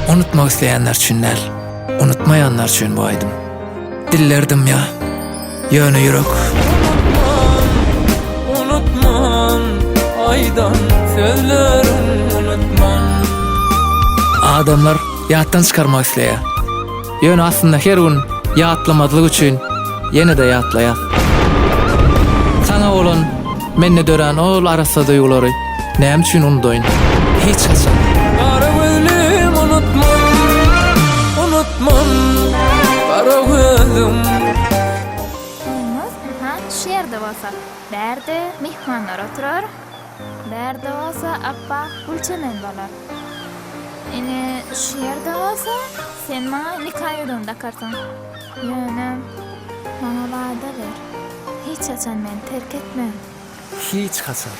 Unutmak isteyenler üçünler, unutmayanlar üçün bu aydım. Dillerdim ya, yönü yürek. Unutmam, aydan söylerim unutmam. Adamlar yattan çıkarmak isteýär. Yönü aslında her gün yatlamadyk üçün yine de yatlayar. Sana olan, menne dören ol arasa duýgulary näme üçin unutdoýun? Hiç haçan. Kara gözlüm unutmam, unutmam. Kara gözlüm. Olmaz. Aha, şu yerde bolsa. Berde mihmanlar oturar. Berde bolsa appa gulçemen bolar. Ene şu yerde bolsa sen maňa nikah ýolunda karsan. Ýönem, maňa wada ber. Hiç açan men terk etmem. Hiç haçan.